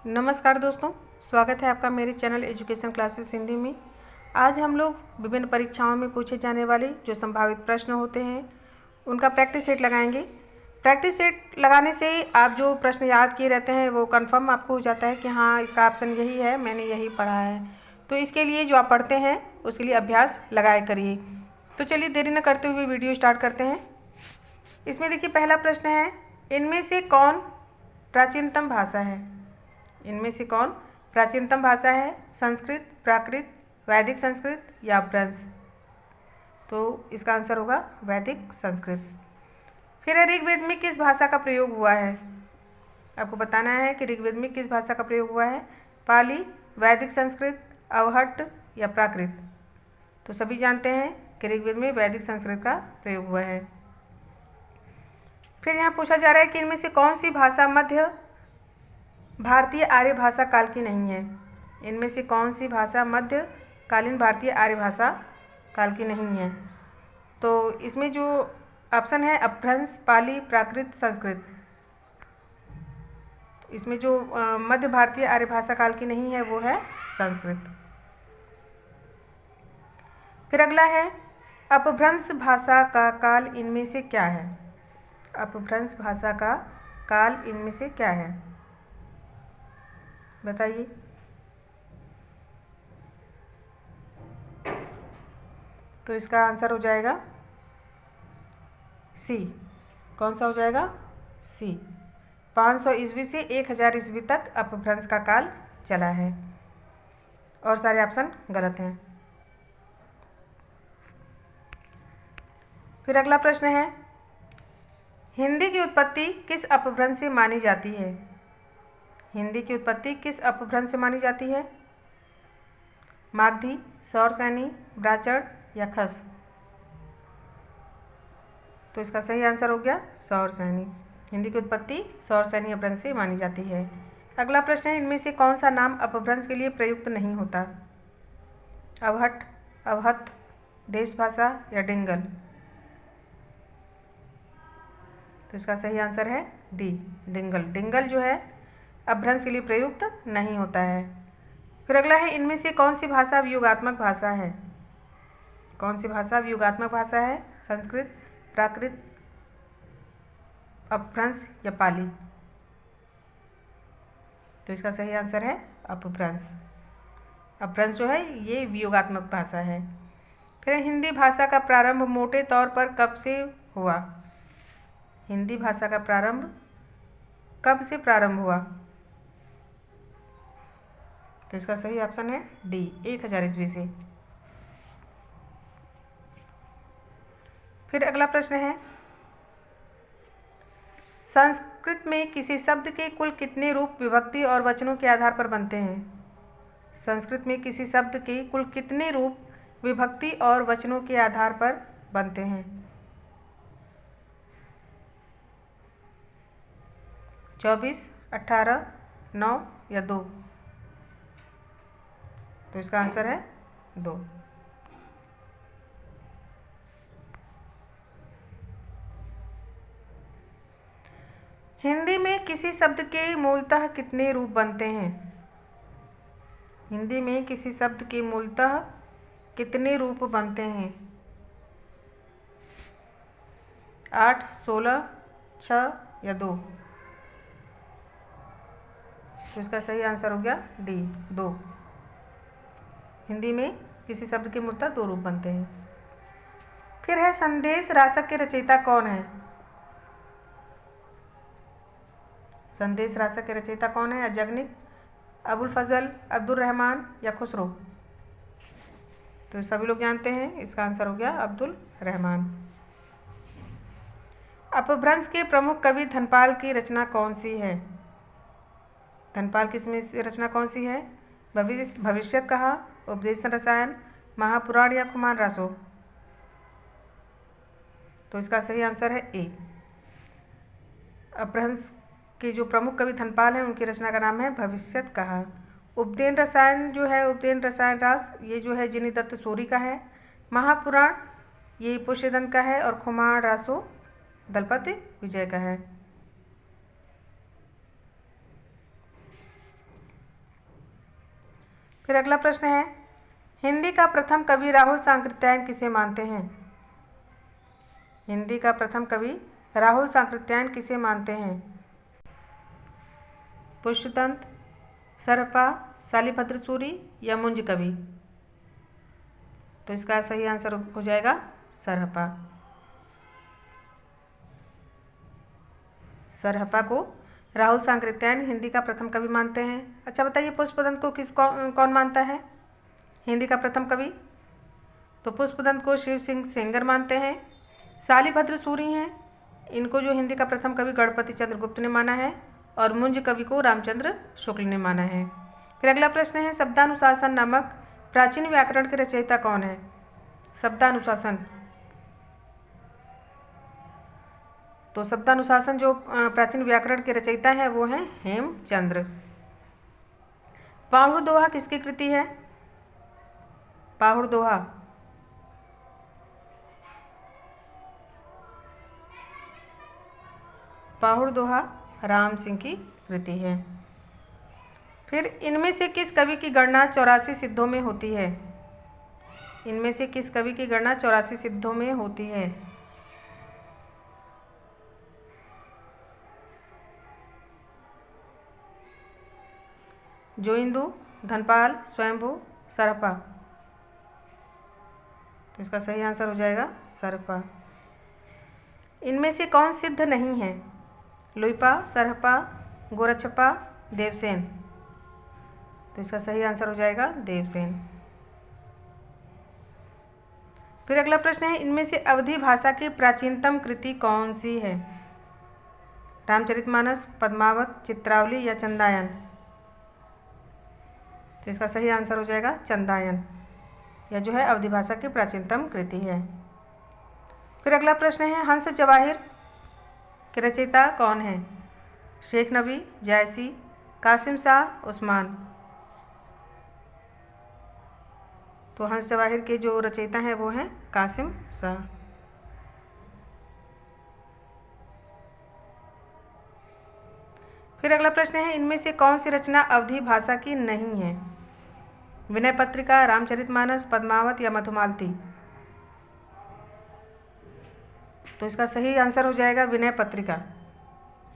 नमस्कार दोस्तों, स्वागत है आपका मेरे चैनल एजुकेशन क्लासेस हिंदी में। आज हम लोग विभिन्न परीक्षाओं में पूछे जाने वाले जो संभावित प्रश्न होते हैं उनका प्रैक्टिस सेट लगाएंगे। प्रैक्टिस सेट लगाने से आप जो प्रश्न याद किए रहते हैं वो कंफर्म आपको हो जाता है कि हाँ, इसका ऑप्शन यही है, मैंने यही पढ़ा है। तो इसके लिए जो आप पढ़ते हैं उसके लिए अभ्यास लगाया करिए। तो चलिए देरी न करते हुए वीडियो स्टार्ट करते हैं। इसमें देखिए, पहला प्रश्न है, इनमें से कौन प्राचीनतम भाषा है? इनमें से कौन प्राचीनतम भाषा है? संस्कृत, प्राकृत, वैदिक संस्कृत या अपभ्रंश? तो इसका आंसर होगा वैदिक संस्कृत। फिर ऋग्वेद में किस भाषा का प्रयोग हुआ है? आपको बताना है कि ऋग्वेद में किस भाषा का प्रयोग हुआ है। पाली, वैदिक संस्कृत, अवहट्ट या प्राकृत? तो सभी जानते हैं कि ऋग्वेद में वैदिक संस्कृत का प्रयोग हुआ है। फिर यहाँ पूछा जा रहा है कि इनमें से कौन सी भाषा मध्य भारतीय आर्य भाषा काल की नहीं है? इनमें से कौन सी भाषा मध्यकालीन भारतीय आर्य भाषा काल की नहीं है? तो इसमें जो ऑप्शन है अपभ्रंश, पाली, प्राकृत, संस्कृत। इसमें जो मध्य भारतीय आर्य भाषा काल की नहीं है वो है संस्कृत। फिर अगला है, अपभ्रंश भाषा का काल इनमें से क्या है? अपभ्रंश भाषा का काल इनमें से क्या है, बताइए। तो इसका आंसर हो जाएगा सी। कौन सा हो जाएगा? सी। 500 ईस्वी से 1000 ईस्वी तक अपभ्रंश का काल चला है और सारे ऑप्शन गलत हैं। फिर अगला प्रश्न है, हिंदी की उत्पत्ति किस अपभ्रंश से मानी जाती है? हिंदी की उत्पत्ति किस अपभ्रंश से मानी जाती है? मागधी, सौरसैनी, ब्राह्मण या खस? तो इसका सही आंसर हो गया सौरसैनी। हिंदी की उत्पत्ति सौरसैनी अपभ्रंश से मानी जाती है। अगला प्रश्न है, इनमें से कौन सा नाम अपभ्रंश के लिए प्रयुक्त नहीं होता? अवहट्ट, अवहत, देशभाषा या डिंगल? तो इसका सही आंसर है डी, डिंगल। डिंगल जो है अपभ्रंश के लिए प्रयुक्त नहीं होता है। फिर अगला है, इनमें से कौन सी भाषा व्यूहात्मक भाषा है? कौन सी भाषा व्यूहात्मक भाषा है? संस्कृत, प्राकृत, अपभ्रंश या पाली? तो इसका सही आंसर है अपभ्रंश। अपभ्रंश जो है ये व्यूहात्मक भाषा है। फिर हिंदी भाषा का प्रारंभ मोटे तौर पर कब से हुआ? हिंदी भाषा का प्रारंभ कब से प्रारंभ हुआ? तो इसका सही ऑप्शन है डी, 1000 ईस्वी से। फिर अगला प्रश्न है, संस्कृत में किसी शब्द के कुल कितने रूप विभक्ति और वचनों के आधार पर बनते हैं? संस्कृत में किसी शब्द के कुल कितने रूप विभक्ति और वचनों के आधार पर बनते हैं? 24, 18, 9 या 2? तो इसका आंसर है 2। हिंदी में किसी शब्द के मूलतः कितने रूप बनते हैं? हिंदी में किसी शब्द के मूलतः कितने रूप बनते हैं? 8, 16, 6 या 2? तो इसका सही आंसर हो गया डी, 2। हिंदी में किसी शब्द के मूलतः 2 रूप बनते हैं। फिर है, संदेश राशक के रचयिता कौन है? संदेश राशक के रचयिता कौन है? अजगनिक, अबुल फजल, अब्दुल रहमान या खुसरो? तो सभी लोग जानते हैं, इसका आंसर हो गया अब्दुल रहमान। अपभ्रंश के प्रमुख कवि धनपाल की रचना कौन सी है? धनपाल की इसमें से रचना कौन सी है? भविष्यत कहा, उपदेश रसायन, महापुराण या खुमान रासो? तो इसका सही आंसर है ए। अपभ्रंश के जो प्रमुख कवि धनपाल हैं उनकी रचना का नाम है भविष्यत कहा। उपदेन रसायन जो है, उपदेन रसायन रास, ये जो है जिनी दत्त सूरी का है। महापुराण ये पुष्यदंत का है और खुमान रासो दलपति विजय का है। फिर अगला प्रश्न है, हिंदी का प्रथम कवि राहुल सांकृत्यायन किसे मानते हैं? हिंदी का प्रथम कवि राहुल सांकृत्यायन किसे मानते हैं? पुष्पदंत, सरपा, शालिभद्र सूरि या मुंज कवि? तो इसका सही आंसर हो जाएगा सरहपा। सरहपा को राहुल सांकृत्यायन हिंदी का प्रथम कवि मानते हैं। अच्छा बताइए, पुष्पदंत को कौन मानता है हिंदी का प्रथम कवि? तो पुष्पदंत को शिव सिंह सेंगर मानते हैं। शालिभद्र सूरि हैं, इनको जो हिंदी का प्रथम कवि गणपति चंद्र गुप्त ने माना है, और मुंज कवि को रामचंद्र शुक्ल ने माना है। फिर अगला प्रश्न है, शब्दानुशासन नामक प्राचीन व्याकरण के रचयिता कौन है? शब्दानुशासन, तो शब्दानुशासन जो प्राचीन व्याकरण के रचयिता हैं वो हैं हेमचंद्र। पाहुड़ दोहा किसकी कृति है? पाहुड़ दोहा पाहुड़ दोहा राम सिंह की कृति है। फिर इनमें से किस कवि की गणना 84 सिद्धों में होती है? इनमें से किस कवि की गणना 84 सिद्धों में होती है? जोइंदू, धनपाल, स्वयंभू, सरपा? तो इसका सही आंसर हो जाएगा सरपा। इनमें से कौन सिद्ध नहीं है? लुइपा, सरहपा, गोरक्षपा, देवसेन? तो इसका सही आंसर हो जाएगा देवसेन। फिर अगला प्रश्न है, इनमें से अवधी भाषा की प्राचीनतम कृति कौन सी है? रामचरितमानस, पद्मावत, चित्रावली या चंदायन? तो इसका सही आंसर हो जाएगा चंदायन। यह जो है अवधी भाषा की प्राचीनतम कृति है। फिर अगला प्रश्न है, हंस जवाहिर के रचयिता कौन है? शेख नबी, जायसी, कासिम शाह, उस्मान? तो हंस जवाहिर के जो रचयिता हैं वो हैं कासिम शाह। फिर अगला प्रश्न है, इनमें से कौन सी रचना अवधी भाषा की नहीं है? विनय पत्रिका, रामचरितमानस, पद्मावत या मधुमालती? तो इसका सही आंसर हो जाएगा विनय पत्रिका।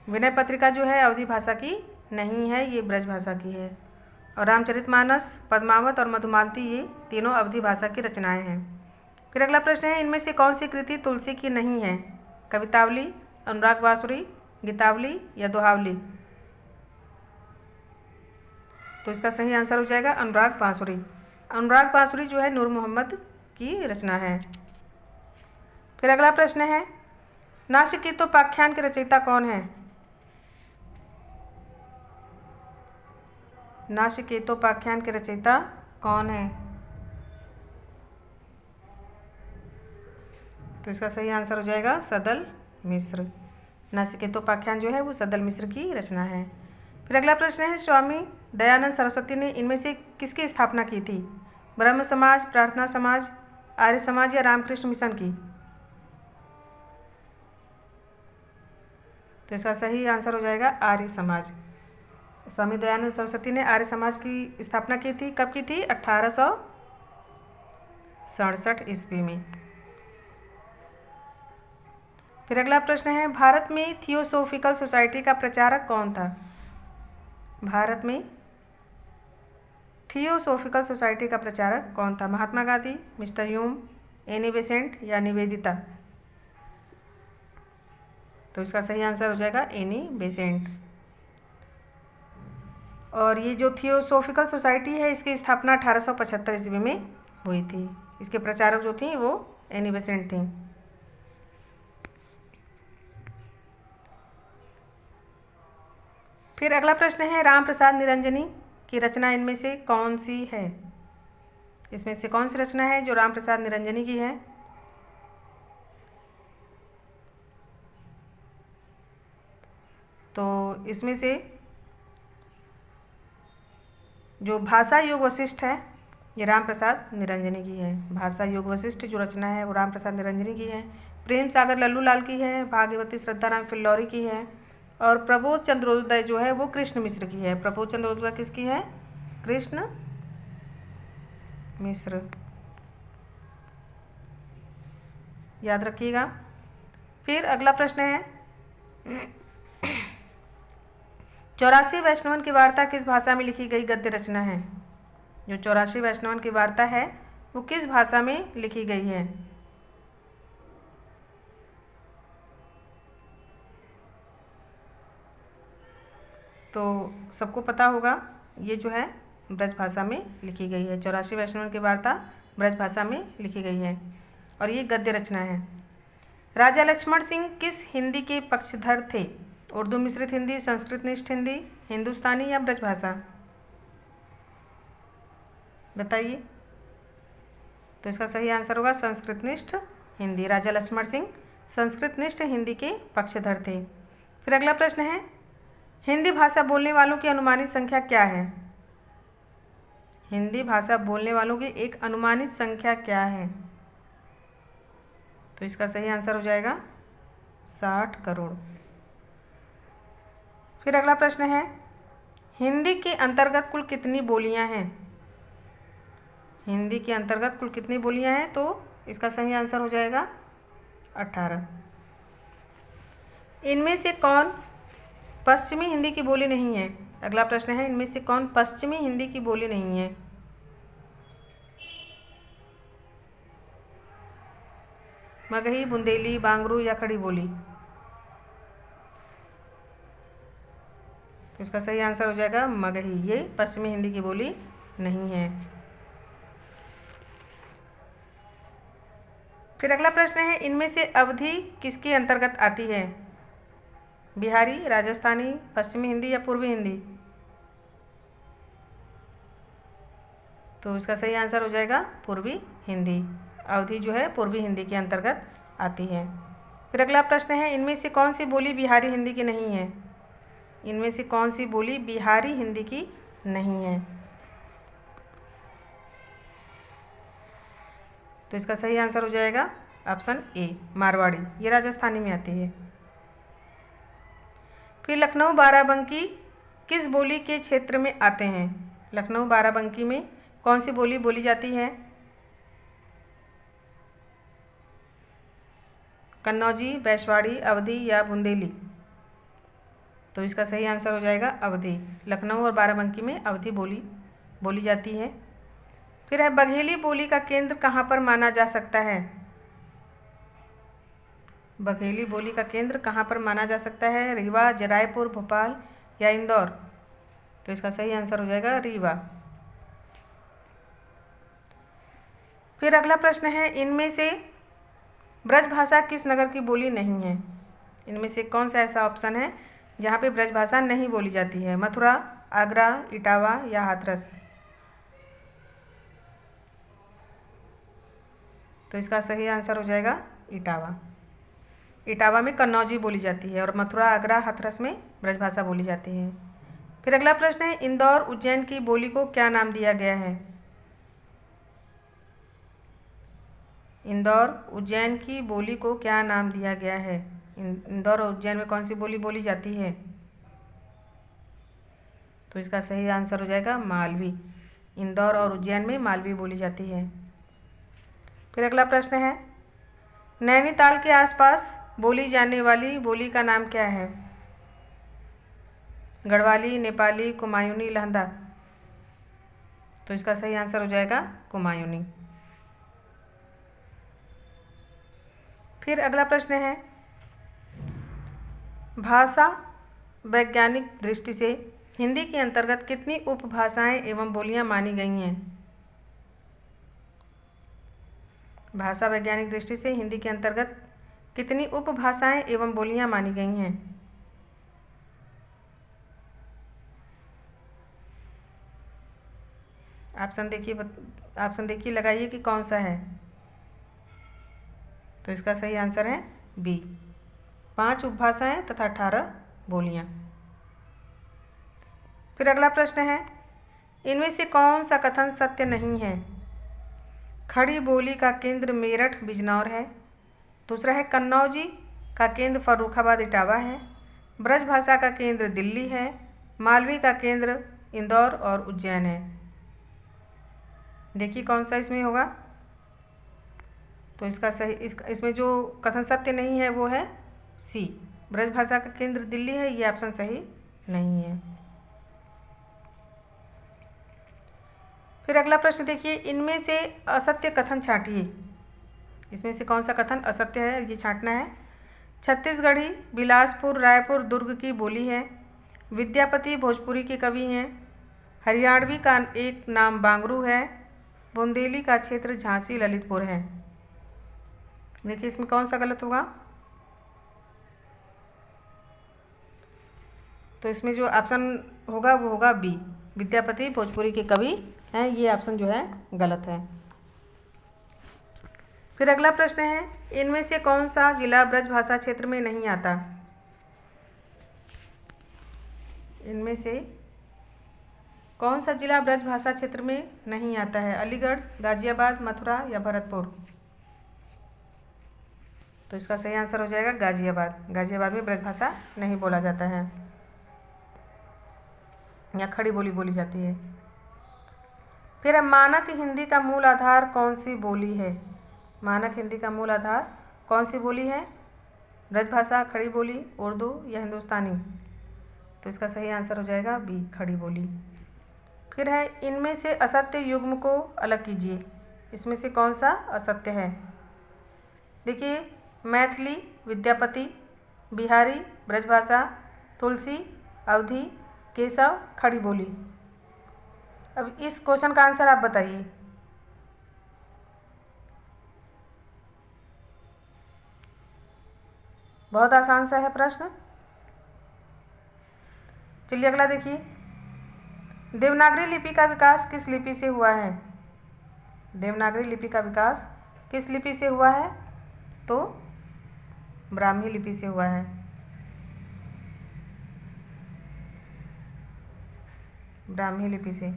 विनय पत्रिका जो है अवधी भाषा की नहीं है, ये ब्रज भाषा की है। और रामचरितमानस, पद्मावत और मधुमालती ये तीनों अवधी भाषा की रचनाएं हैं। फिर अगला प्रश्न है, इनमें से कौन सी कृति तुलसी की नहीं है? कवितावली, अनुराग बांसुरी, गीतावली या दोहावली? तो इसका सही आंसर हो जाएगा अनुराग बांसुरी। अनुराग बांसुरी जो है नूर मोहम्मद की रचना है। फिर अगला प्रश्न है, नासिकेतोपाख्यान के रचयिता कौन है? नासिकेतोपाख्यान के रचयिता कौन है? तो इसका सही आंसर हो जाएगा सदल मिश्र। नासिकेतोपाख्यान जो है वो सदल मिश्र की रचना है। फिर अगला प्रश्न है, स्वामी दयानंद सरस्वती ने इनमें से किसकी स्थापना की थी? ब्रह्म समाज, प्रार्थना समाज, आर्य समाज या रामकृष्ण मिशन की? तो इसका सही आंसर हो जाएगा आर्य समाज। स्वामी दयानंद सरस्वती ने आर्य समाज की स्थापना की थी। कब की थी? 1867 ईस्वी में। फिर अगला प्रश्न है, भारत में थियोसोफिकल सोसाइटी का प्रचारक कौन था? भारत में थियोसोफिकल सोसाइटी का प्रचारक कौन था? Mahatma Gandhi, mister Hume, Annie Besant या निवेदिता? तो इसका सही आंसर हो जाएगा एनी बेसेंट। और ये जो थियोसोफिकल सोसाइटी है इसकी स्थापना 1875 ईस्वी में हुई थी। इसके प्रचारक जो थी वो एनी बेसेंट थी। फिर अगला प्रश्न है, राम प्रसाद निरंजनी की रचना इनमें से कौन सी है? इसमें से कौन सी रचना है जो राम प्रसाद निरंजनी की है? तो इसमें से जो भाषा योग वशिष्ठ है ये राम प्रसाद निरंजनी की है। भाषा योग वशिष्ठ जो रचना है वो राम प्रसाद निरंजनी की है। प्रेम सागर लल्लू लाल की है। भाग्यवती श्रद्धाराम फिल्लौरी की है। और प्रबोध चंद्रोदय जो है वो कृष्ण मिश्र की है। प्रबोध चंद्रोदय किसकी है? कृष्ण मिस्र, याद रखिएगा। फिर अगला प्रश्न है 84 वैष्णवन की वार्ता किस भाषा में लिखी गई गद्य रचना है? जो 84 वैष्णवन की वार्ता है वो किस भाषा में लिखी गई है? तो सबको पता होगा, ये जो है ब्रज भाषा में लिखी गई है। 84 वैष्णवन की वार्ता ब्रज भाषा में लिखी गई है और ये गद्य रचना है। राजा लक्ष्मण सिंह किस हिंदी के पक्षधर थे? उर्दू मिश्रित हिंदी, संस्कृतनिष्ठ हिंदी, हिंदुस्तानी या ब्रजभाषा? बताइए। तो इसका सही आंसर होगा संस्कृतनिष्ठ हिंदी। राजा लक्ष्मण सिंह संस्कृतनिष्ठ हिंदी के पक्षधर थे। फिर अगला प्रश्न है हिंदी भाषा बोलने वालों की अनुमानित संख्या क्या है? हिंदी भाषा बोलने वालों की एक अनुमानित संख्या क्या है? तो इसका सही आंसर हो जाएगा 60 करोड़। फिर अगला प्रश्न है हिंदी के अंतर्गत कुल कितनी बोलियां हैं? हिंदी के अंतर्गत कुल कितनी बोलियां हैं? तो इसका सही आंसर हो जाएगा 18। इनमें से कौन पश्चिमी हिंदी की बोली नहीं है? अगला प्रश्न है इनमें से कौन पश्चिमी हिंदी की बोली नहीं है? मगही, बुंदेली, बांगरू या खड़ी बोली? तो इसका सही आंसर हो जाएगा मगही। ये पश्चिमी हिंदी की बोली नहीं है। फिर अगला प्रश्न है इनमें से अवधी किसके अंतर्गत आती है? बिहारी, राजस्थानी, पश्चिमी हिंदी या पूर्वी हिंदी? तो इसका सही आंसर हो जाएगा पूर्वी हिंदी। अवधी जो है पूर्वी हिंदी के अंतर्गत आती है। फिर अगला प्रश्न है इनमें से कौन सी बोली बिहारी हिंदी की नहीं है? इनमें से कौन सी बोली बिहारी हिंदी की नहीं है? तो इसका सही आंसर हो जाएगा ऑप्शन ए मारवाड़ी। ये राजस्थानी में आती है। फिर लखनऊ बाराबंकी किस बोली के क्षेत्र में आते हैं? लखनऊ बाराबंकी में कौन सी बोली बोली जाती है? कन्नौजी, बैशवाड़ी, अवधी या बुंदेली? तो इसका सही आंसर हो जाएगा अवधी। लखनऊ और बाराबंकी में अवधी बोली बोली जाती है। फिर है बघेली बोली का केंद्र कहाँ पर माना जा सकता है? बघेली बोली का केंद्र कहाँ पर माना जा सकता है? रीवा, रायपुर, भोपाल या इंदौर? तो इसका सही आंसर हो जाएगा रीवा। फिर अगला प्रश्न है इनमें से ब्रजभाषा किस नगर की बोली नहीं है? इनमें से कौन सा ऐसा ऑप्शन है जहाँ पे ब्रजभाषा नहीं बोली जाती है? मथुरा, आगरा, इटावा या हाथरस? तो इसका सही आंसर हो जाएगा इटावा। इटावा में कन्नौजी बोली जाती है और मथुरा, आगरा, हाथरस में ब्रजभाषा बोली जाती है। फिर अगला प्रश्न है इंदौर उज्जैन की बोली को क्या नाम दिया गया है? इंदौर उज्जैन की बोली को क्या नाम दिया गया है? इंदौर और उज्जैन में कौन सी बोली बोली जाती है? तो इसका सही आंसर हो जाएगा मालवी। इंदौर और उज्जैन में मालवी बोली जाती है। फिर अगला प्रश्न है नैनीताल के आसपास बोली जाने वाली बोली का नाम क्या है? गढ़वाली, नेपाली, कुमायूनी, लहंदा? तो इसका सही आंसर हो जाएगा कुमायूनी। फिर अगला प्रश्न है भाषा वैज्ञानिक दृष्टि से हिंदी के अंतर्गत कितनी उपभाषाएं एवं बोलियां मानी गई हैं? भाषा वैज्ञानिक दृष्टि से हिंदी के अंतर्गत कितनी उपभाषाएं एवं बोलियां मानी गई हैं? ऑप्शन देखिए लगाइए कि कौन सा है। तो इसका सही आंसर है बी 5 उपभाषाएं तथा 18 बोलियां। फिर अगला प्रश्न है इनमें से कौन सा कथन सत्य नहीं है? खड़ी बोली का केंद्र मेरठ बिजनौर है। दूसरा है कन्नौजी का केंद्र फर्रुखाबाद इटावा है। ब्रजभाषा का केंद्र दिल्ली है। मालवी का केंद्र इंदौर और उज्जैन है। देखिए कौन सा इसमें होगा। तो इसका सही इसमें जो कथन सत्य नहीं है वो है सी, ब्रज भाषा का केंद्र दिल्ली है, ये ऑप्शन सही नहीं है। फिर अगला प्रश्न देखिए, इनमें से असत्य कथन छांटिए। इसमें से कौन सा कथन असत्य है ये छांटना है। छत्तीसगढ़ी बिलासपुर रायपुर दुर्ग की बोली है। विद्यापति भोजपुरी के कवि हैं। हरियाणवी का एक नाम बांगरू है। बुंदेली का क्षेत्र झांसी ललितपुर है। देखिए इसमें कौन सा गलत होगा। तो इसमें जो ऑप्शन होगा वो होगा बी, विद्यापति भोजपुरी के कवि हैं, ये ऑप्शन जो है गलत है। फिर अगला प्रश्न है, इनमें से कौन सा जिला ब्रज भाषा क्षेत्र में नहीं आता। इनमें से कौन सा जिला ब्रज भाषा क्षेत्र में नहीं आता है। अलीगढ़, गाजियाबाद, मथुरा या भरतपुर। तो इसका सही आंसर हो जाएगा गाजियाबाद। गाजियाबाद में ब्रज भाषा नहीं बोला जाता है या खड़ी बोली बोली जाती है। फिर मानक हिंदी का मूल आधार कौन सी बोली है। मानक हिंदी का मूल आधार कौन सी बोली है। ब्रज भाषा, खड़ी बोली, उर्दू या हिंदुस्तानी। तो इसका सही आंसर हो जाएगा बी, खड़ी बोली। फिर है, इनमें से असत्य युग्म को अलग कीजिए। इसमें से कौन सा असत्य है। देखिए, मैथिली विद्यापति, बिहारी ब्रजभाषा, तुलसी अवधि, केशव खड़ी बोली। अब इस क्वेश्चन का आंसर आप बताइए। बहुत आसान सा है प्रश्न। चलिए अगला देखिए, देवनागरी लिपि का विकास किस लिपि से हुआ है। देवनागरी लिपि का विकास किस लिपि से हुआ है। तो ब्राह्मी लिपि से हुआ है। ब्राह्मी लिपि से।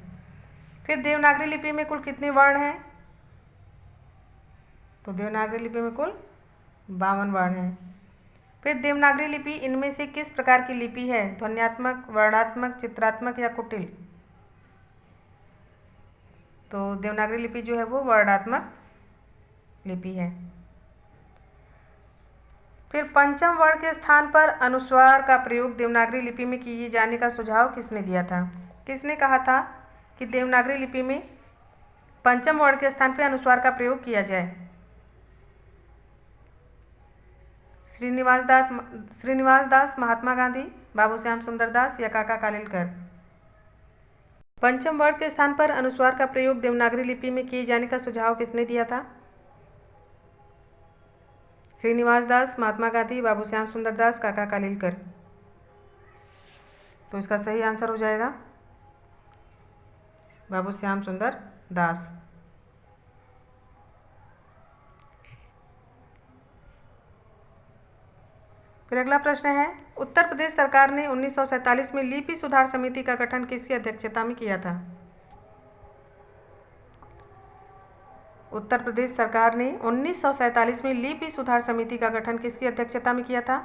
फिर देवनागरी लिपि में कुल कितने वर्ण हैं। तो देवनागरी लिपि में कुल 52 वर्ण हैं। फिर देवनागरी लिपि इनमें से किस प्रकार की लिपि है। ध्वन्यात्मक, वर्णात्मक, चित्रात्मक या कुटिल। तो देवनागरी लिपि जो है वो वर्णात्मक लिपि है। फिर पंचम वर्ण के स्थान पर अनुस्वार का प्रयोग देवनागरी लिपि में किए जाने का सुझाव किसने दिया था। किसने कहा था कि देवनागरी लिपि में पंचम वर्ण के स्थान पर अनुस्वार का प्रयोग किया जाए। श्रीनिवास दास, महात्मा गांधी, बाबू श्याम सुंदर दास या काका कालेलकर। पंचम वर्ण के स्थान पर अनुस्वार का प्रयोग देवनागरी लिपि में किए जाने का सुझाव किसने दिया था। श्रीनिवास दास, महात्मा गांधी, बाबू श्याम सुंदर दास, काका कालेलकर। तो इसका सही आंसर हो जाएगा बाबू श्याम सुंदर दास। फिर अगला प्रश्न है, उत्तर प्रदेश सरकार ने 1947 में लिपि सुधार समिति का गठन किसकी अध्यक्षता में किया था। उत्तर प्रदेश सरकार ने 1947 में लिपि सुधार समिति का गठन किसकी अध्यक्षता में किया था।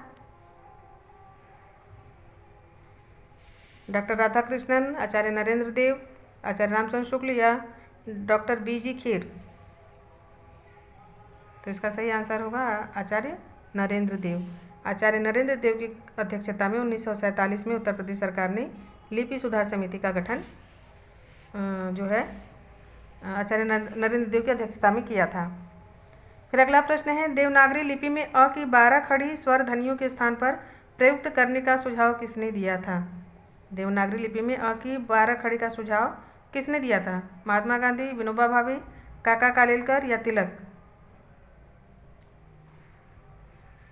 डॉक्टर राधाकृष्णन, आचार्य नरेंद्र देव, आचार्य रामचंद्र शुक्ल या डॉक्टर बीजी खीर। तो इसका सही आंसर होगा आचार्य नरेंद्र देव। आचार्य नरेंद्र देव की अध्यक्षता में 1947 में उत्तर प्रदेश सरकार ने लिपि सुधार समिति का गठन जो है आचार्य नरेंद्र देव की अध्यक्षता में किया था। फिर अगला प्रश्न है, देवनागरी लिपि में अ की 12 खड़ी स्वर ध्वनियों के स्थान पर प्रयुक्त करने का सुझाव किसने दिया था। देवनागरी लिपि में अ की 12 खड़ी का सुझाव किसने दिया था। महात्मा गांधी, विनोबा भावे, काका कालेलकर या तिलक।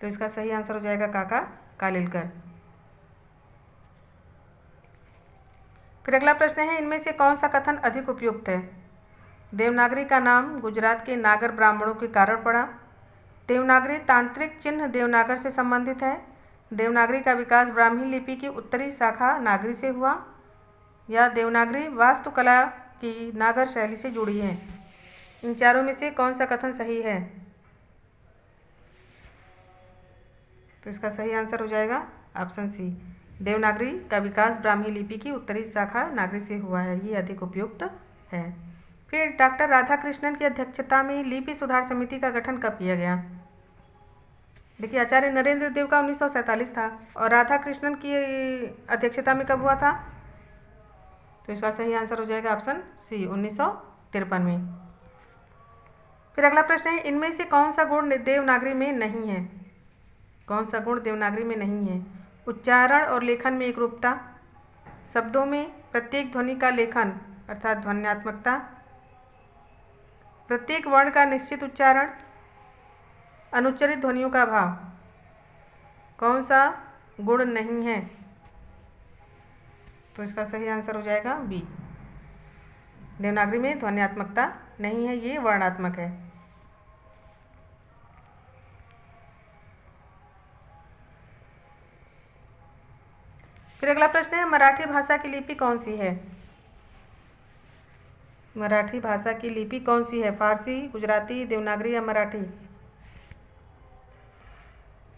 तो इसका सही आंसर हो जाएगा काका कालेलकर। फिर अगला प्रश्न है, इनमें से कौन सा कथन अधिक उपयुक्त है। देवनागरी का नाम गुजरात के नागर ब्राह्मणों के कारण पड़ा। देवनागरी तांत्रिक चिन्ह देवनागर से संबंधित है। देवनागरी का विकास ब्राह्मी लिपि की उत्तरी शाखा नागरी से हुआ, या देवनागरी वास्तुकला की नागर शैली से जुड़ी है। इन चारों में से कौन सा कथन सही है। तो इसका सही आंसर हो जाएगा ऑप्शन सी, देवनागरी का विकास ब्राह्मी लिपि की उत्तरी शाखा नागरी से हुआ है, ये अधिक उपयुक्त है। फिर डॉक्टर राधाकृष्णन की अध्यक्षता में लिपि सुधार समिति का गठन कब किया गया? देखिए, आचार्य नरेंद्र देव का 1947 था और राधाकृष्णन की अध्यक्षता में कब हुआ था? तो इसका सही आंसर हो जाएगा ऑप्शन सी, 1953 में। फिर अगला प्रश्न है, इनमें से कौन सा गुण देवनागरी में नहीं है? कौन सा गुण देवनागरी में नहीं है? उच्चारण और लेखन में एकरूपता, शब्दों में प्रत्येक ध्वनि का लेखन अर्थात ध्वन्यात्मकता, प्रत्येक वर्ण का निश्चित उच्चारण, अनुच्चरित ध्वनियों का भाव। कौन सा गुण नहीं है? तो इसका सही आंसर हो जाएगा बी, देवनागरी में ध्वन्यात्मकता नहीं है, ये वर्णात्मक है। फिर अगला प्रश्न है, मराठी भाषा की लिपि कौन सी है? मराठी भाषा की लिपि कौन सी है? फारसी, गुजराती, देवनागरी या मराठी?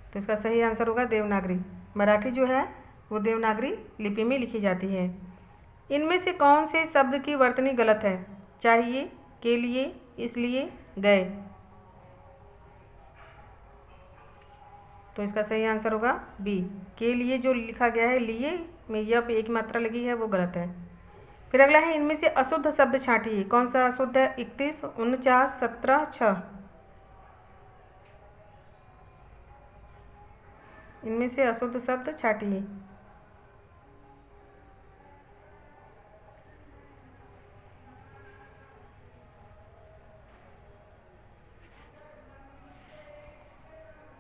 तो इसका सही आंसर होगा देवनागरी। मराठी जो है वो देवनागरी लिपि में लिखी जाती है। इनमें से कौन से शब्द की वर्तनी गलत है? चाहिए, के लिए, इसलिए, गए? तो इसका सही आंसर होगा बी, के लिए जो लिखा गया है, लिए में य पे एक मात्रा लगी है, वो गलत है। फिर अगला है, इनमें से अशुद्ध शब्द छांटिए। कौन सा अशुद्ध है? 31, 49, 17, 6? इनमें से अशुद्ध शब्द छांटिए।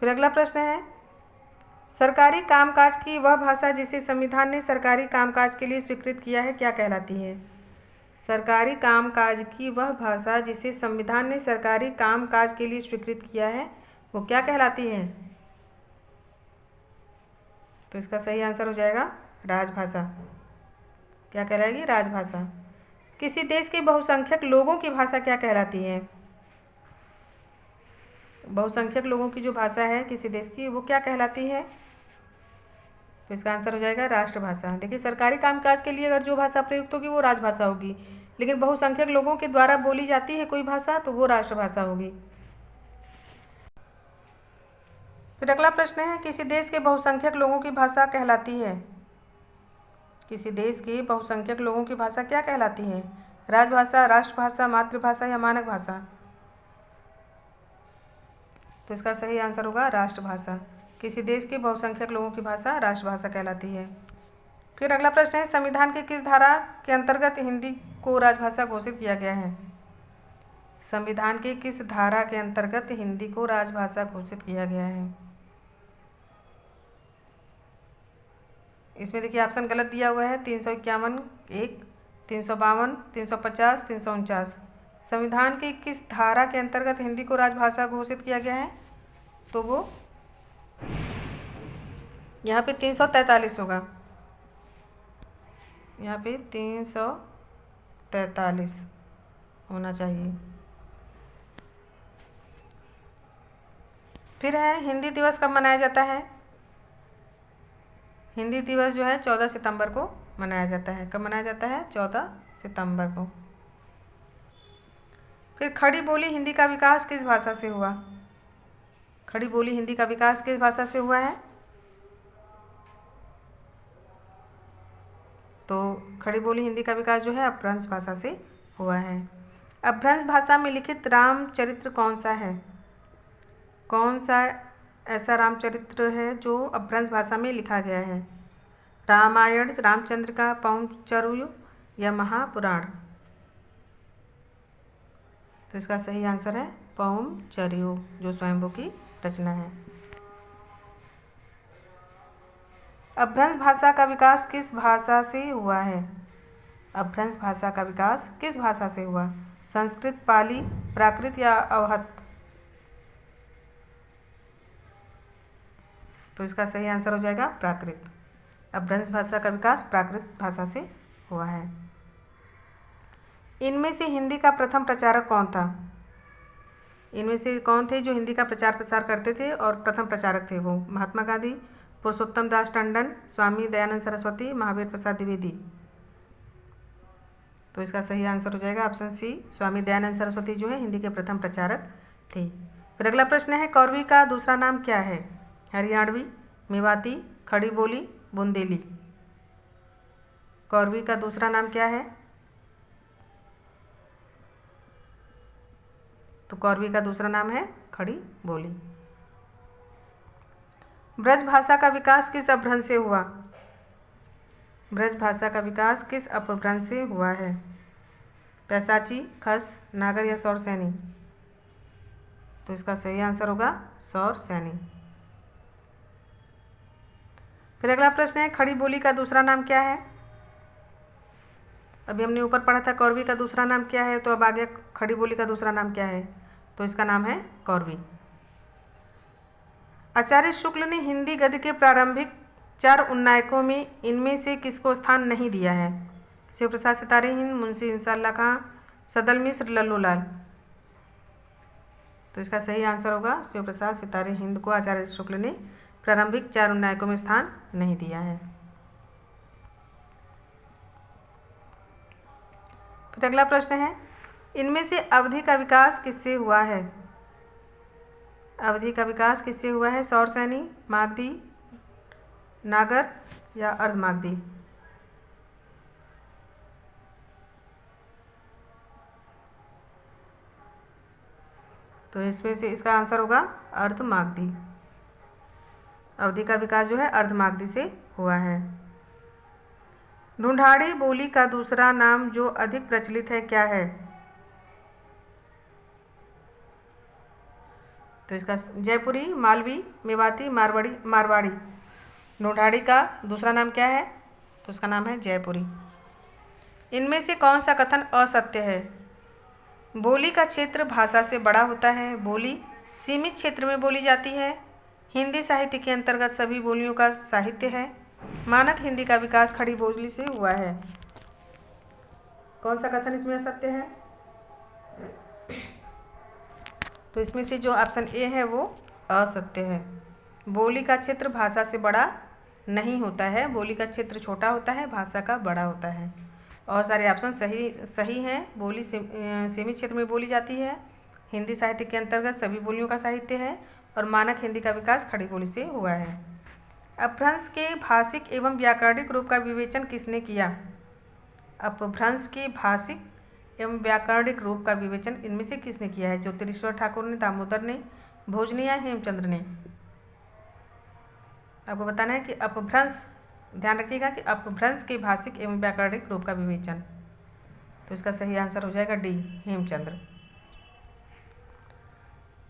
फिर अगला प्रश्न है, सरकारी कामकाज की वह भाषा जिसे संविधान ने सरकारी कामकाज के लिए स्वीकृत किया है क्या कहलाती है? सरकारी कामकाज की वह भाषा जिसे संविधान ने सरकारी कामकाज के लिए स्वीकृत किया है वो क्या कहलाती है? तो इसका सही आंसर हो जाएगा राजभाषा। क्या कहलाएगी? राजभाषा। किसी देश के बहुसंख्यक लोगों की भाषा क्या कहलाती है? बहुसंख्यक लोगों की जो भाषा है किसी देश की, वो क्या कहलाती है? तो इसका आंसर हो जाएगा राष्ट्रभाषा। देखिए, सरकारी कामकाज के लिए अगर जो भाषा प्रयुक्त होगी वो राजभाषा होगी, लेकिन बहुसंख्यक लोगों के द्वारा बोली जाती है कोई भाषा तो वो राष्ट्रभाषा होगी। फिर अगला प्रश्न है, किसी देश के बहुसंख्यक लोगों की भाषा कहलाती है? किसी देश के बहुसंख्यक लोगों की भाषा क्या कहलाती है? राजभाषा, राष्ट्रभाषा, मातृभाषा या मानक भाषा? तो इसका सही आंसर होगा राष्ट्रभाषा। किसी देश के बहुसंख्यक लोगों की भाषा राष्ट्रभाषा कहलाती है। फिर अगला प्रश्न है, संविधान की किस धारा के अंतर्गत हिंदी को राजभाषा घोषित किया गया है? संविधान के किस धारा के अंतर्गत हिंदी को राजभाषा घोषित किया गया है? इसमें देखिए ऑप्शन गलत दिया हुआ है, 351 1, 352, 350, 349। संविधान की किस धारा के अंतर्गत हिंदी को राजभाषा घोषित किया गया है? तो वो यहाँ पे 343 होगा। यहाँ पे 343 होना चाहिए। फिर है, हिंदी दिवस कब मनाया जाता है? हिंदी दिवस जो है 14 सितंबर को मनाया जाता है। कब मनाया जाता है? 14 सितंबर को। फिर खड़ी बोली हिंदी का विकास किस भाषा से हुआ? खड़ी बोली हिंदी का विकास किस भाषा से हुआ है? तो खड़ी बोली हिंदी का विकास जो है अपभ्रंश भाषा से हुआ है। अपभ्रंश भाषा में लिखित रामचरित्र कौन सा है? कौन सा ऐसा रामचरित्र है जो अपभ्रंश भाषा में लिखा गया है? रामायण, रामचंद्र का पौंचरयु या महापुराण? तो इसका सही आंसर है पौंचरयु, जो स्वयंभू की रचना है। अपभ्रंश भाषा का विकास किस भाषा से हुआ है? अपभ्रंश भाषा का विकास किस भाषा से हुआ? संस्कृत, पाली, प्राकृत या अवहत? तो इसका सही आंसर हो जाएगा प्राकृत। अपभ्रंश भाषा का विकास प्राकृत भाषा से हुआ है। इनमें से हिंदी का प्रथम प्रचारक कौन था? इनमें से कौन थे जो हिंदी का प्रचार प्रसार करते थे और प्रथम प्रचारक थे? वो महात्मा गांधी, पुरुषोत्तम दास टंडन, स्वामी दयानंद सरस्वती, महावीर प्रसाद द्विवेदी। तो इसका सही आंसर हो जाएगा ऑप्शन सी, स्वामी दयानंद सरस्वती जो है हिंदी के प्रथम प्रचारक थे। फिर अगला प्रश्न है, कौरवी का दूसरा नाम क्या है? हरियाणवी, मेवाती, खड़ी बोली, बुंदेली। कौरवी का दूसरा नाम क्या है? तो कौरवी का दूसरा नाम है खड़ी बोली। ब्रज भाषा का विकास किस अपभ्रंश से हुआ? ब्रज भाषा का विकास किस अपभ्रंश से हुआ है? पैसाची, खस, नागर या सौरसैनी? तो इसका सही आंसर होगा सौरसैनी। फिर अगला प्रश्न है, खड़ी बोली का दूसरा नाम क्या है? अभी हमने ऊपर पढ़ा था कौरवी का दूसरा नाम क्या है, तो अब आगे खड़ी बोली का दूसरा नाम क्या है? तो इसका नाम है कौरवी। आचार्य शुक्ल ने हिंदी गद्य के प्रारंभिक 4 उन्नायकों में इनमें से किसको स्थान नहीं दिया है? शिव प्रसाद सितारे हिंद, मुंशी इंसाल्लाह खां, सदल मिश्र, लल्लू लाल। तो इसका सही आंसर होगा शिव प्रसाद सितारे हिंद को आचार्य शुक्ल ने प्रारंभिक 4 उन्नायकों में स्थान नहीं दिया है। फिर अगला प्रश्न है, इनमें से अवधि का विकास किससे हुआ है? अवधि का विकास किससे हुआ है? सौरसैनी, मागधी, नागर या अर्धमागधी? तो इसमें से इसका आंसर होगा अर्धमागधी। अवधि का विकास जो है अर्धमागधी से हुआ है। ढूंढाड़ी बोली का दूसरा नाम जो अधिक प्रचलित है क्या है? तो इसका जयपुरी, मालवी, मेवाती, मारवाड़ी। ढूंढाड़ी का दूसरा नाम क्या है? तो उसका नाम है जयपुरी। इनमें से कौन सा कथन असत्य है? बोली का क्षेत्र भाषा से बड़ा होता है। बोली सीमित क्षेत्र में बोली जाती है। हिंदी साहित्य के अंतर्गत सभी बोलियों का साहित्य है। मानक हिंदी का विकास खड़ी बोली से हुआ है। कौन सा कथन इसमें असत्य है? तो इसमें से जो ऑप्शन ए है वो असत्य है। बोली का क्षेत्र भाषा से बड़ा नहीं होता है। बोली का क्षेत्र छोटा होता है, भाषा का बड़ा होता है। और सारे ऑप्शन सही हैं। बोली सीमित क्षेत्र में बोली जाती है। हिंदी साहित्य के अंतर्गत सभी बोलियों का साहित्य है और मानक हिंदी का विकास खड़ी बोली से हुआ है। अपभ्रंश के भाषिक एवं व्याकरणिक रूप का विवेचन किसने किया? अपभ्रंश के भाषिक एवं व्याकरणिक रूप का विवेचन इनमें से किसने किया है? ज्योतिरीश्वर ठाकुर ने, दामोदर ने, भोजने या हेमचंद्र ने? आपको बताना है कि अपभ्रंश, ध्यान रखिएगा कि अपभ्रंश के भाषिक एवं व्याकरणिक रूप का विवेचन। तो इसका सही आंसर हो जाएगा डी, हेमचंद्र।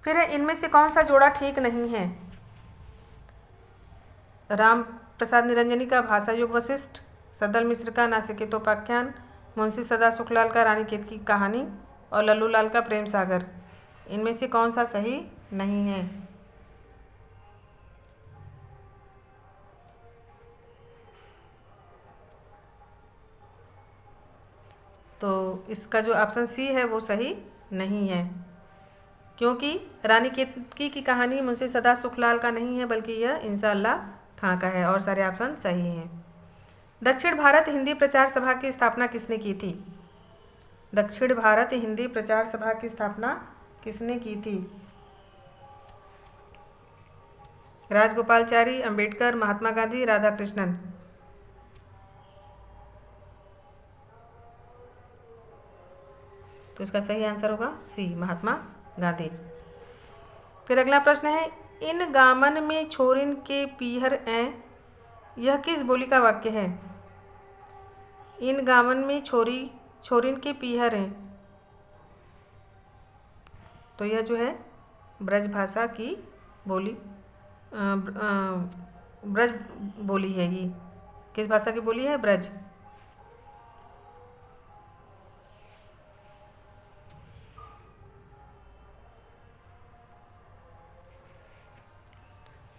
फिर है, इनमें से कौन सा जोड़ा ठीक नहीं है? राम प्रसाद निरंजनी का भाषा युग वशिष्ठ, सदल मिश्र का नासिकेतोपाख्यान, मुंशी सदा सुखलाल का रानी केत की कहानी और लल्लू लाल का प्रेम सागर। इनमें से कौन सा सही नहीं है? तो इसका जो ऑप्शन सी है वो सही नहीं है, क्योंकि रानी केतकी की कहानी मुंशी सदा सुखलाल का नहीं है, बल्कि यह इंशाअल्लाह खां का है। और सारे ऑप्शन सही हैं। दक्षिण भारत हिंदी प्रचार सभा की स्थापना किसने की थी? दक्षिण भारत हिंदी प्रचार सभा की स्थापना किसने की थी? राजगोपालचारी, अंबेडकर, महात्मा गांधी, राधाकृष्णन? तो इसका सही आंसर होगा सी, महात्मा गांधी। फिर अगला प्रश्न है, इन गामन में छोरिन के पीहर ऐ, यह किस बोली का वाक्य है? इन गामन में छोरिन के पीहर हैं, तो यह जो है ब्रज भाषा की बोली, ब्रज बोली है। ये किस भाषा की बोली है? ब्रज।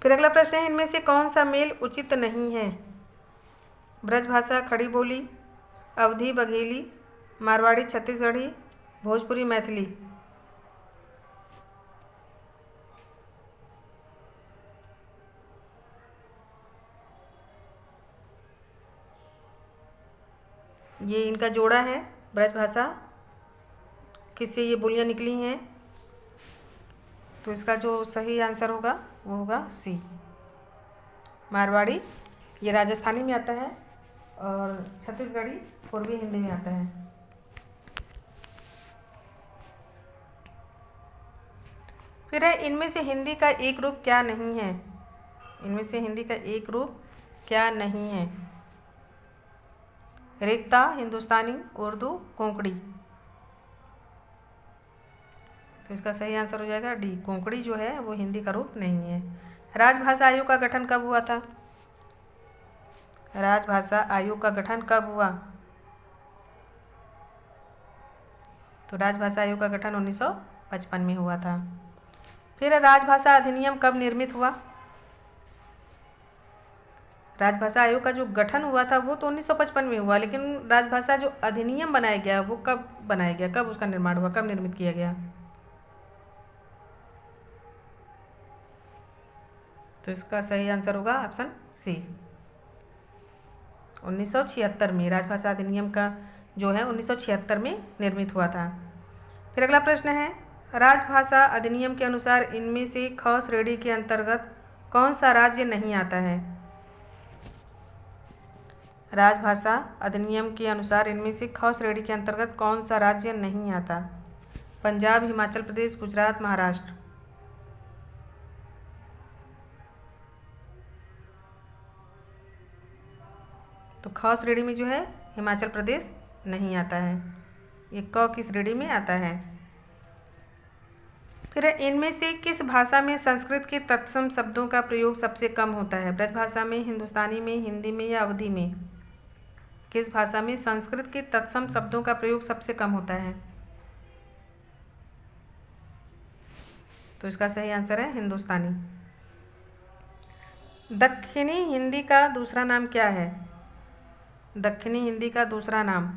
फिर अगला प्रश्न है, इनमें से कौन सा मेल उचित नहीं है? ब्रज भाषा खड़ी बोली, अवधी बघेली, मारवाड़ी छत्तीसगढ़ी, भोजपुरी मैथिली? ये इनका जोड़ा है, ब्रजभाषा किससे ये बोलियाँ निकली हैं? तो इसका जो सही आंसर होगा वो होगा सी, मारवाड़ी। ये राजस्थानी में आता है और छत्तीसगढ़ी पूर्वी हिंदी में आता है। फिर है, इनमें से हिंदी का एक रूप क्या नहीं है? इनमें से हिंदी का एक रूप क्या नहीं है? रेख्ता, हिंदुस्तानी, उर्दू, कोंकणी। तो इसका सही आंसर हो जाएगा डी, कोंकणी जो है वो हिंदी का रूप नहीं है। राजभाषा आयोग का गठन कब हुआ था? राजभाषा आयोग का गठन कब हुआ? तो राजभाषा आयोग का गठन 1955 में हुआ था। फिर राजभाषा अधिनियम कब निर्मित हुआ? राजभाषा आयोग का जो गठन हुआ था वो तो 1955 में हुआ, लेकिन राजभाषा जो अधिनियम बनाया गया वो कब बनाया गया, कब उसका निर्माण हुआ, कब निर्मित किया गया? तो इसका सही आंसर होगा ऑप्शन सी, 1976 में। राजभाषा अधिनियम का जो है 1976 में निर्मित हुआ था। फिर अगला प्रश्न है, राजभाषा अधिनियम के अनुसार इनमें से ख श्रेणी के अंतर्गत कौन सा राज्य नहीं आता है? राजभाषा अधिनियम के अनुसार इनमें से ख श्रेणी के अंतर्गत कौन सा राज्य नहीं आता? पंजाब, हिमाचल प्रदेश, गुजरात, महाराष्ट्र। तो ख श्रेणी में जो है हिमाचल प्रदेश नहीं आता है, ये क की श्रेणी में आता है। फिर इनमें से किस भाषा में संस्कृत के तत्सम शब्दों का प्रयोग सबसे कम होता है? ब्रजभाषा में, हिंदुस्तानी में, हिंदी में या अवधी में? किस भाषा में संस्कृत के तत्सम शब्दों का प्रयोग सबसे कम होता है? तो इसका सही आंसर है हिंदुस्तानी। दक्षिणी हिंदी का दूसरा नाम क्या है? दक्षिणी हिंदी का दूसरा नाम?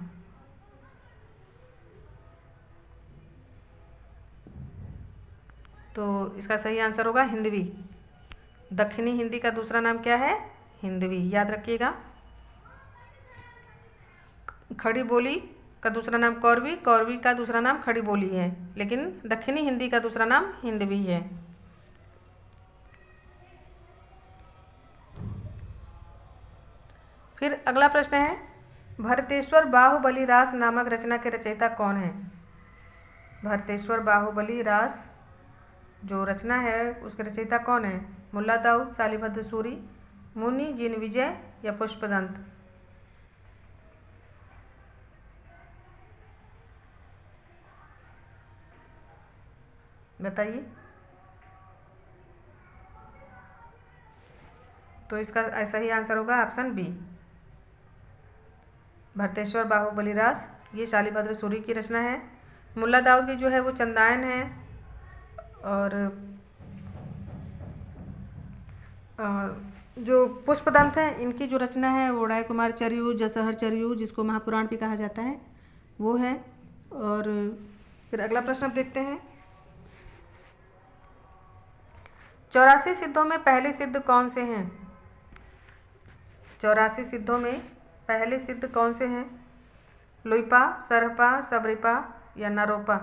तो इसका सही आंसर होगा हिंदवी। दक्षिणी हिंदी का दूसरा नाम क्या है? हिंदवी, याद रखिएगा। खड़ी बोली का दूसरा नाम कौरवी, कौरवी का दूसरा नाम खड़ी बोली है, लेकिन दक्षिणी हिंदी का दूसरा नाम हिंदवी है। फिर अगला प्रश्न है, भरतेश्वर बाहुबली रास नामक रचना के रचयिता कौन है? भरतेश्वर बाहुबली रास जो रचना है उसके रचयिता कौन है? मुल्ला दाऊद, शालिभद्र सूरी, मुनि जिनविजय या पुष्पदंत? बताइए। तो इसका ऐसा ही आंसर होगा ऑप्शन बी, भरतेश्वर बाहुबली रास ये शालिभद्र सूरी की रचना है। मुल्ला दाऊद की जो है वो चंदायन है, और जो पुष्पदंत है इनकी जो रचना है वो राय कुमार चरियू, जसहर चरियू, जिसको महापुराण भी कहा जाता है, वो है। और फिर अगला प्रश्न अब देखते हैं, 84 सिद्धों में पहले सिद्ध कौन से हैं? 84 सिद्धों में पहले सिद्ध कौन से हैं? लुइपा, सरहपा, सबरिपा या नारोपा?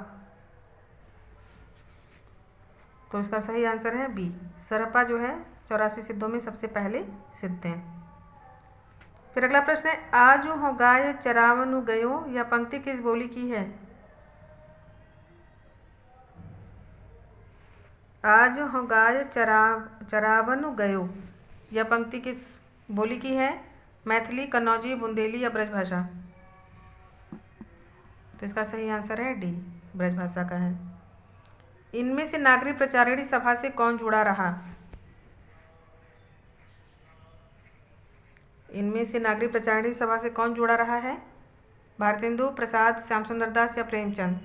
तो इसका सही आंसर है बी, सरहपा जो है 84 सिद्धों में सबसे पहले सिद्ध हैं। फिर अगला प्रश्न है, आज हो गाय चरावनु गयो, यह पंक्ति किस बोली की है? आज हो गाय चरावनु गयो, यह पंक्ति किस बोली की है? मैथिली, कन्नौजी, बुंदेली या ब्रजभाषा? तो इसका सही आंसर है डी, ब्रजभाषा का है। इनमें से नागरी प्रचारिणी सभा से कौन जुड़ा रहा? इनमें से नागरी प्रचारिणी सभा से कौन जुड़ा रहा है? भारतेंदु प्रसाद, श्याम सुंदर दास या प्रेमचंद?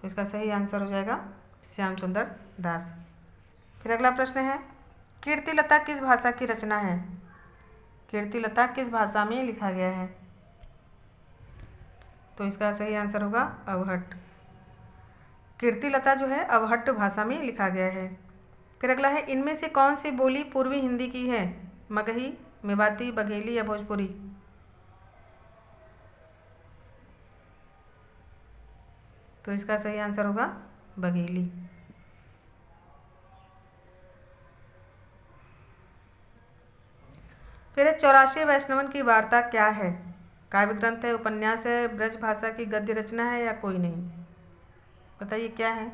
तो इसका सही आंसर हो जाएगा श्याम सुंदर दास। फिर अगला प्रश्न है, कीर्तिलता किस भाषा की रचना है? कीर्तिलता किस भाषा में लिखा गया है? तो इसका सही आंसर होगा अवहट्ट। कीर्तिलता जो है अवहट्ट भाषा में लिखा गया है। फिर अगला है, इनमें से कौन सी बोली पूर्वी हिंदी की है? मगही, मेवाती, बघेली या भोजपुरी? तो इसका सही आंसर होगा बघेली। फिर 84 वैष्णवन की वार्ता क्या है? काव्य ग्रंथ है, उपन्यास है, ब्रज भाषा की गद्य रचना है या कोई नहीं? बताइए क्या है?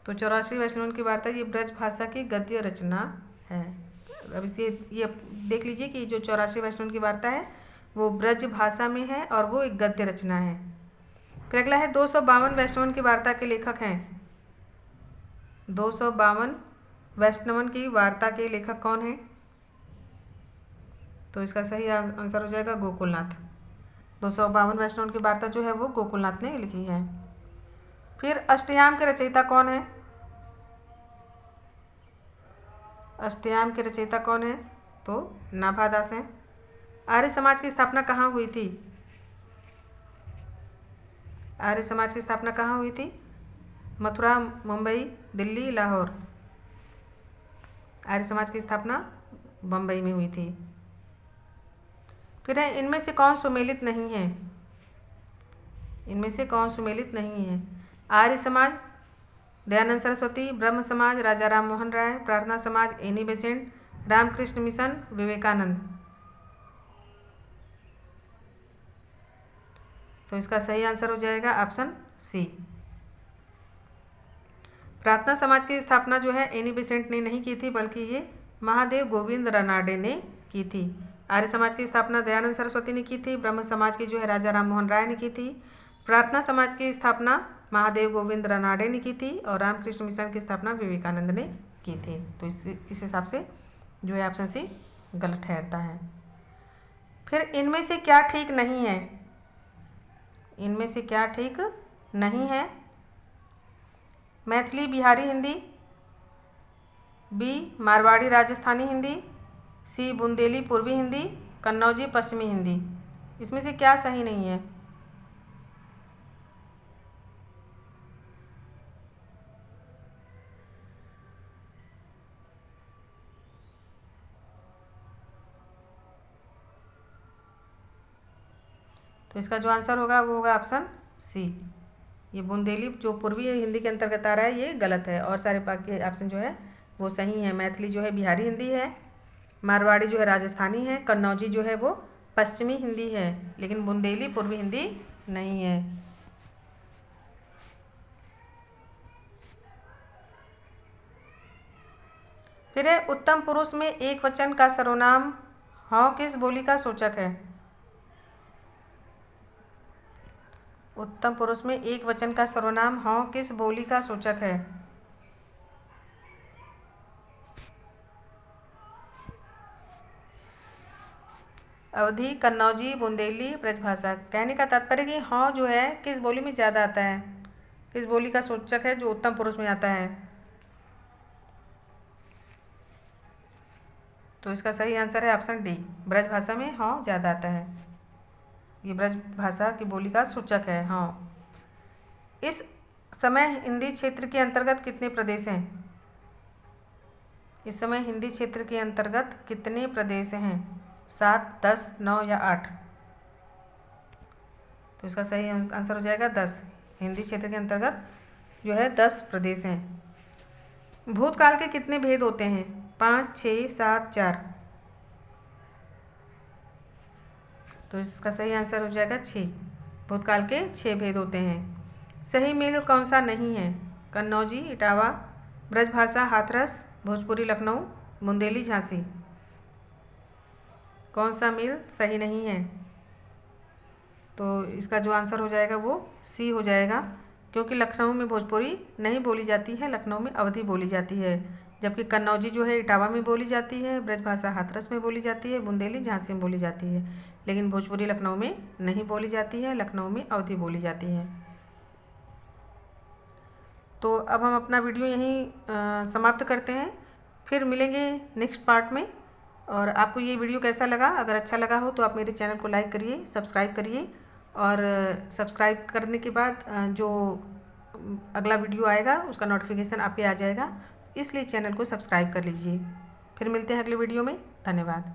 तो 84 वैष्णवन की वार्ता ये ब्रज भाषा की गद्य रचना है। अब इसे ये देख लीजिए कि जो 84 वैष्णवन की वार्ता है वो ब्रज भाषा में है और वो एक गद्य रचना है। फिर अगला है 252 वैष्णवन की वार्ता के लेखक हैं। 252 वैष्णवन की वार्ता के लेखक कौन हैं? तो इसका सही आंसर हो जाएगा गोकुलनाथ। 252 वैष्णवन की वार्ता जो है वो गोकुलनाथ ने लिखी है। फिर अष्टयाम के रचयिता कौन है? अष्टयाम के रचयिता कौन है? तो नाभादास हैं। आर्य समाज की स्थापना कहाँ हुई थी? आर्य समाज की स्थापना कहाँ हुई थी? मथुरा, मुंबई, दिल्ली, लाहौर। आर्य समाज की स्थापना बम्बई में हुई थी। फिर है इनमें से कौन सुमेलित नहीं है? इनमें से कौन सुमेलित नहीं है? आर्य समाज, दयानंद सरस्वती, ब्रह्म समाज, राजा Ram Mohan Roy, Prarthana Samaj, Annie Besant, Ramakrishna mission, Vivekananda. तो इसका सही आंसर हो जाएगा ऑप्शन सी। प्रार्थना समाज की स्थापना जो है एनी बेसेंट ने नहीं की थी, बल्कि ये महादेव गोविंद रनाडे ने की थी। आर्य समाज की स्थापना दयानंद सरस्वती ने की थी। ब्रह्म समाज की जो है राजा राम मोहन राय ने की थी। प्रार्थना समाज की स्थापना महादेव गोविंद रनाडे ने की थी और रामकृष्ण मिशन की स्थापना विवेकानंद ने की थी। तो इस हिसाब से जो है ऑप्शन सी गलत ठहरता है। फिर इनमें से क्या ठीक नहीं है? इनमें से क्या ठीक नहीं है? मैथिली बिहारी हिंदी, बी मारवाड़ी राजस्थानी हिंदी, सी बुंदेली पूर्वी हिंदी, कन्नौजी पश्चिमी हिंदी। इसमें से क्या सही नहीं है? तो इसका जो आंसर होगा वो होगा ऑप्शन सी। ये बुंदेली जो पूर्वी हिंदी के अंतर्गत आ रहा है ये गलत है और सारे बाकी ऑप्शन जो है वो सही है। मैथिली जो है बिहारी हिंदी है, मारवाड़ी जो है राजस्थानी है, कन्नौजी जो है वो पश्चिमी हिंदी है, लेकिन बुंदेली पूर्वी हिंदी नहीं है। फिर है उत्तम पुरुष में एक वचन का सर्वनाम हौ किस बोली का सूचक है? उत्तम पुरुष में एक वचन का सर्वनाम हौ किस बोली का सूचक है? अवधी, कन्नौजी, बुंदेली, ब्रजभाषा। कहने का तात्पर्य कि हौ जो है किस बोली में ज़्यादा आता है, किस बोली का सूचक है जो उत्तम पुरुष में आता है। तो इसका सही आंसर है ऑप्शन डी, ब्रजभाषा में हौ ज़्यादा आता है। ये ब्रजभाषा की बोली का सूचक है हौ। इस समय हिंदी क्षेत्र के अंतर्गत कितने प्रदेश हैं? इस समय हिंदी क्षेत्र के अंतर्गत कितने प्रदेश हैं? 7, 10, 9 या 8? तो इसका सही आंसर हो जाएगा 10। हिंदी क्षेत्र के अंतर्गत जो है 10 प्रदेश हैं। भूतकाल के कितने भेद होते हैं? 5, 6, 7, 4? तो इसका सही आंसर हो जाएगा 6। भूतकाल के 6 भेद होते हैं। सही मेल कौन सा नहीं है? कन्नौजी, इटावा, ब्रजभाषा, हाथरस, भोजपुरी लखनऊ, बुंदेली झांसी। कौन सा मेल सही नहीं है? तो इसका जो आंसर हो जाएगा वो सी हो जाएगा, क्योंकि लखनऊ में भोजपुरी नहीं बोली जाती है, लखनऊ में अवधी बोली जाती है, जबकि कन्नौजी जो है इटावा में बोली जाती है, ब्रजभाषा हाथरस में बोली जाती है, बुंदेली झांसी में बोली जाती है, लेकिन भोजपुरी लखनऊ में नहीं बोली जाती है, लखनऊ में अवधी बोली जाती है। तो अब हम अपना वीडियो यहीं समाप्त करते हैं, फिर मिलेंगे नेक्स्ट पार्ट में। और आपको ये वीडियो कैसा लगा? अगर अच्छा लगा हो तो आप मेरे चैनल को लाइक करिए, सब्सक्राइब करिए, और सब्सक्राइब करने के बाद जो अगला वीडियो आएगा उसका नोटिफिकेशन आप पे आ जाएगा, इसलिए चैनल को सब्सक्राइब कर लीजिए। फिर मिलते हैं अगले वीडियो में। धन्यवाद।